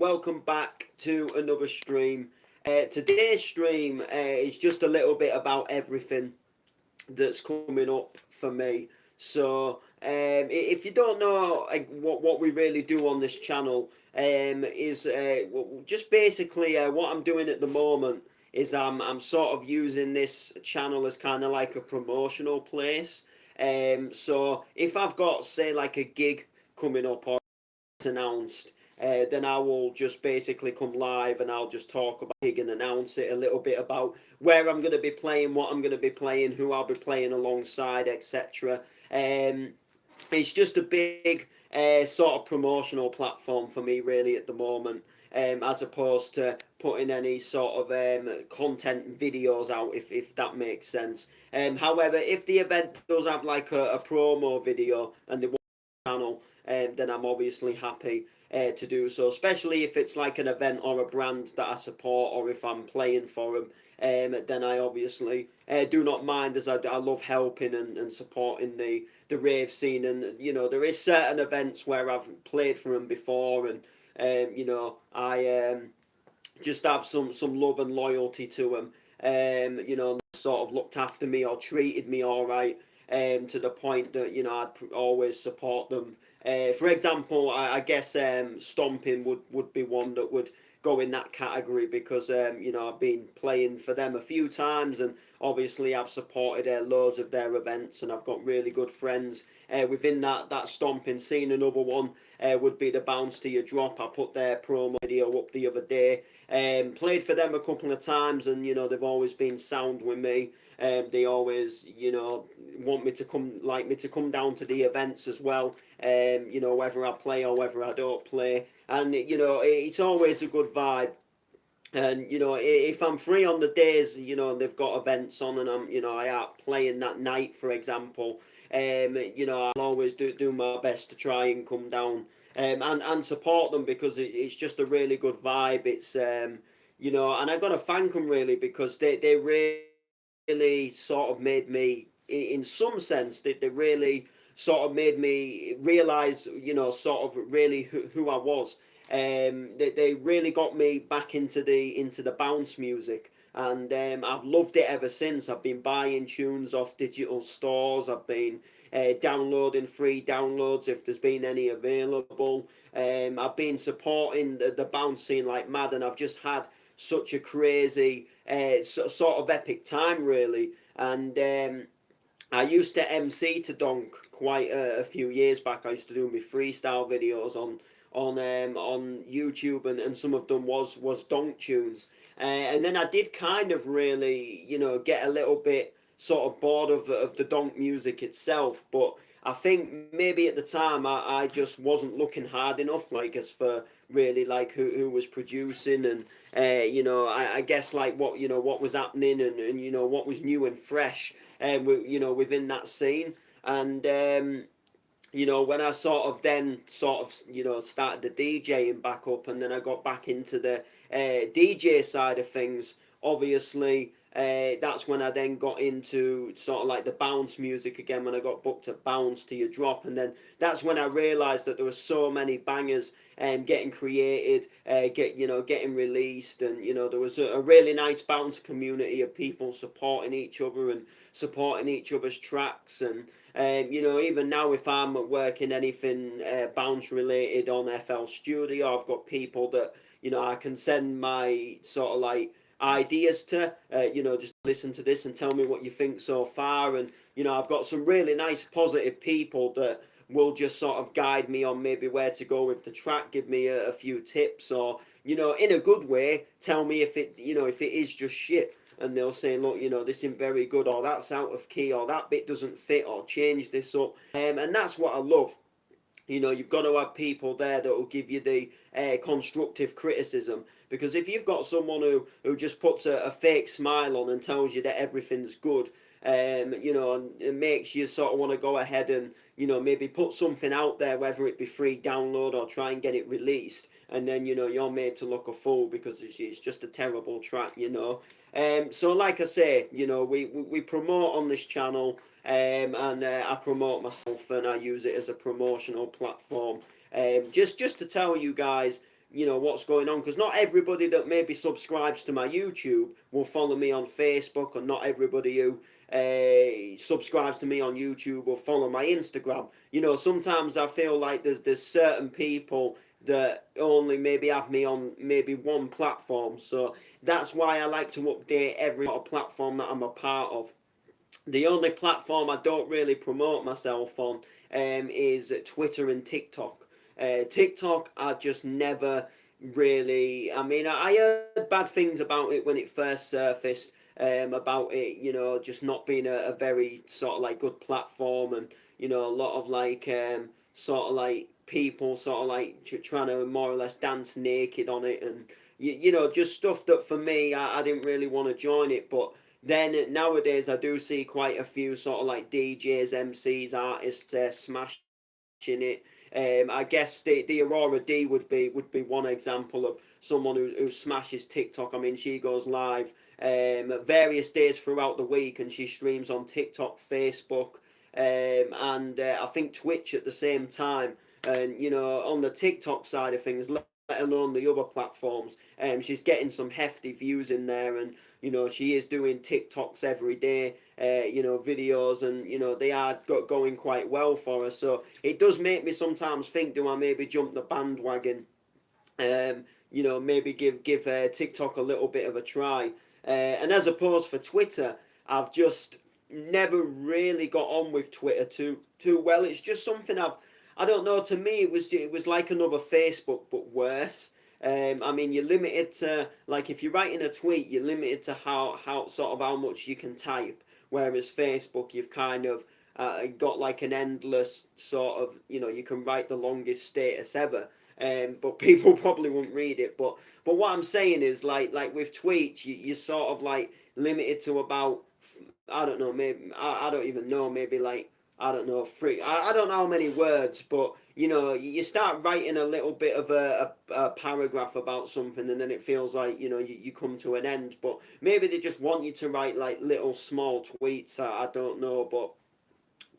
welcome back to another stream. Today's stream is just a little bit about everything that's coming up for me. So, if you don't know what we really do on this channel, is just basically what I'm doing at the moment is I'm sort of using this channel as kind of like a promotional place. So if I've got say like a gig coming up or announced, then I will just basically come live and I'll just talk about it and announce it a little bit about where I'm going to be playing, what I'm going to be playing, who I'll be playing alongside, etc. It's just a big sort of promotional platform for me, really, at the moment, as opposed to putting any sort of content videos out, if that makes sense. However, if the event does have like a promo video and they want the channel, then I'm obviously happy to do so, especially if it's like an event or a brand that I support or if I'm playing for them. Then I obviously do not mind, as I love helping and supporting the rave scene. And there is certain events where I've played for them before, and I just have some love and loyalty to them. Sort of looked after me or treated me all right, to the point that I'd always support them. For example, I guess Stomping would be one that would go in that category because I've been playing for them a few times, and obviously I've supported loads of their events, and I've got really good friends within that Stomping scene. Another one would be the Bounce to Your Drop. I put their promo video up the other day. Played for them a couple of times, and they've always been sound with me. They always want me to come down to the events as well. Whether I play or whether I don't play, and it's always a good vibe. And if I'm free on the days, they've got events on, and I out playing that night, for example. I'll always do my best to try and come down and support them, because it's just a really good vibe. It's and I got to thank them really, because they really sort of made me, in some sense, they really sort of made me realize, sort of really who I was. They really got me back into the bounce music, and I've loved it ever since. I've been buying tunes off digital stores. I've been downloading free downloads if there's been any available. I've been supporting the bounce scene like mad, and I've just had such a crazy sort of epic time, really. And I used to MC to Donk quite a few years back. I used to do my freestyle videos on YouTube, and some of them was Donk tunes. And then I did kind of really, get a little bit sort of bored of the Donk music itself. But I think maybe at the time I just wasn't looking hard enough, like, as for really like who was producing, and I guess like what was happening, and what was new and fresh, within that scene. And when I sort of started the DJing back up, and then I got back into the DJ side of things, obviously that's when I then got into sort of like the bounce music again, when I got booked at Bounce to Your Drop. And then that's when I realised that there were so many bangers getting created, getting released, and there was a really nice bounce community of people supporting each other and supporting each other's tracks. And even now, if I'm working anything bounce related on FL Studio, I've got people that I can send my sort of like ideas to. Just listen to this and tell me what you think so far. And I've got some really nice positive people that will just sort of guide me on maybe where to go with the track, give me a few tips, or in a good way, tell me if it is just shit. And they'll say, look, this isn't very good, or that's out of key, or that bit doesn't fit, or change this up. And that's what I love. You've got to have people there that will give you the constructive criticism. Because if you've got someone who just puts a fake smile on and tells you that everything's good, and it makes you sort of want to go ahead and maybe put something out there, whether it be free download or try and get it released, and then you're made to look a fool because it's just a terrible track. So like I say, we promote on this channel, and I promote myself, and I use it as a promotional platform, just to tell you guys, what's going on, because not everybody that maybe subscribes to my YouTube will follow me on Facebook, and not everybody who subscribes to me on YouTube will follow my Instagram. Sometimes I feel like there's certain people that only maybe have me on maybe one platform, so that's why I like to update every platform that I'm a part of. The only platform I don't really promote myself on is Twitter and TikTok. TikTok, I just never really. I mean, I heard bad things about it when it first surfaced. About it, just not being a very sort of like good platform, and a lot of like sort of like people sort of like trying to more or less dance naked on it, and just stuff that for me I didn't really want to join it. But then nowadays I do see quite a few sort of like DJs, MCs, artists smashing it. I guess the Aurora D would be one example of someone who smashes TikTok. I mean, she goes live at various days throughout the week, and she streams on TikTok, Facebook, and I think Twitch at the same time. And on the TikTok side of things, let alone the other platforms, she's getting some hefty views in there, and she is doing TikToks every day, videos, and they are going quite well for her. So it does make me sometimes think, do I maybe jump the bandwagon? Maybe give TikTok a little bit of a try. And as opposed for Twitter, I've just never really got on with Twitter too well. It's just something I don't know. To me, it was like another Facebook but worse. I mean, you're limited to, like, if you're writing a tweet, you're limited to how sort of how much you can type. Whereas Facebook, you've kind of got like an endless sort of, you can write the longest status ever. But people probably won't read it. But what I'm saying is, like with tweets, you're sort of like limited to about, I don't know, maybe I don't even know, maybe like, I don't know, three. I don't know how many words, but you start writing a little bit of a paragraph about something, and then it feels like you come to an end. But maybe they just want you to write like little small tweets. I don't know, but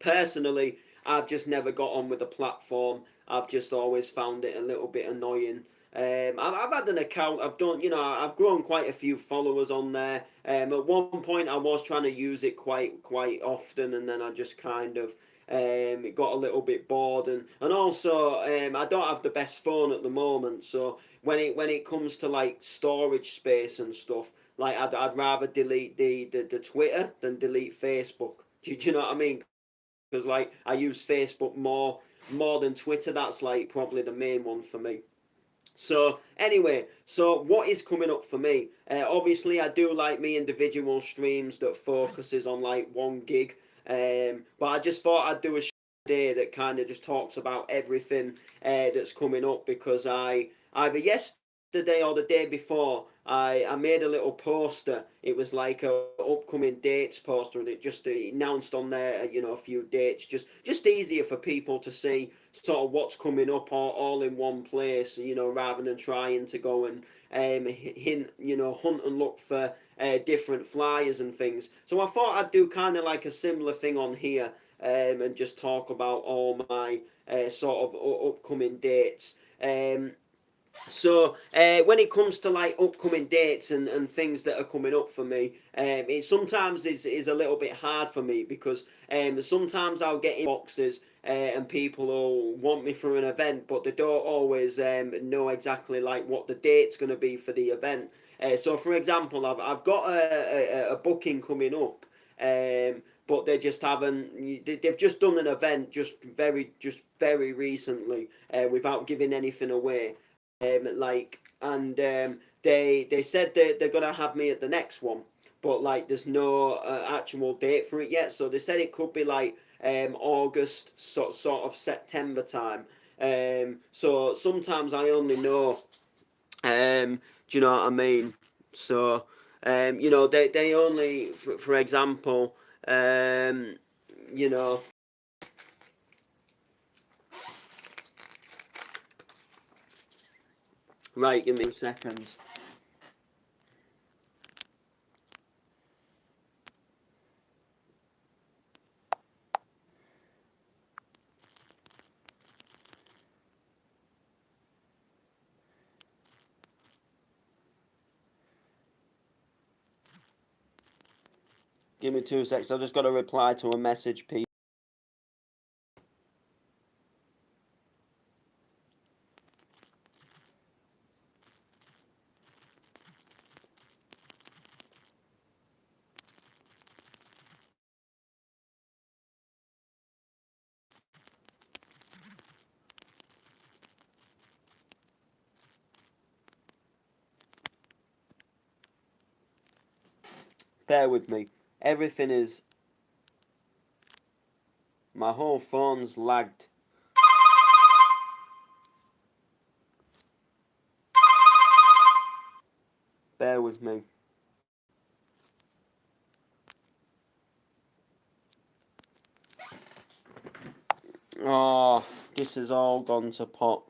personally, I've just never got on with the platform. I've just always found it a little bit annoying. I've had an account. I've done, I've grown quite a few followers on there. At one point, I was trying to use it quite often, and then I just kind of it got a little bit bored, and also I don't have the best phone at the moment. So when it comes to like storage space and stuff, like I'd rather delete the Twitter than delete Facebook. Do you know what I mean? Because like I use Facebook more than Twitter. That's like probably the main one for me. So anyway, so what is coming up for me? Obviously, I do like me individual streams that focuses on like one gig. But I just thought I'd do a day that kind of just talks about everything that's coming up, because I either yesterday or the day before I made a little poster. It was like a upcoming dates poster, and it just announced on there a few dates, just easier for people to see sort of what's coming up all in one place, rather than trying to go and hunt and look for different flyers and things. So I thought I'd do kind of like a similar thing on here, and just talk about all my sort of upcoming dates. So when it comes to like upcoming dates and things that are coming up for me, it sometimes is a little bit hard for me, because sometimes I'll get inboxes and people will want me for an event, but they don't always know exactly like what the date's going to be for the event. So for example, I've got a booking coming up. But they just haven't. They've just done an event just very recently, without giving anything away. They said they're gonna have me at the next one, but like there's no actual date for it yet. So they said it could be like August, sort of September time. So sometimes I only know. Do you know what I mean? So they only, for example, um, you know. Right, give me seconds. Give me 2 seconds. I've just got to reply to a message, people. Bear with me. Everything is... My whole phone's lagged. Bear with me. Oh, this has all gone to pot.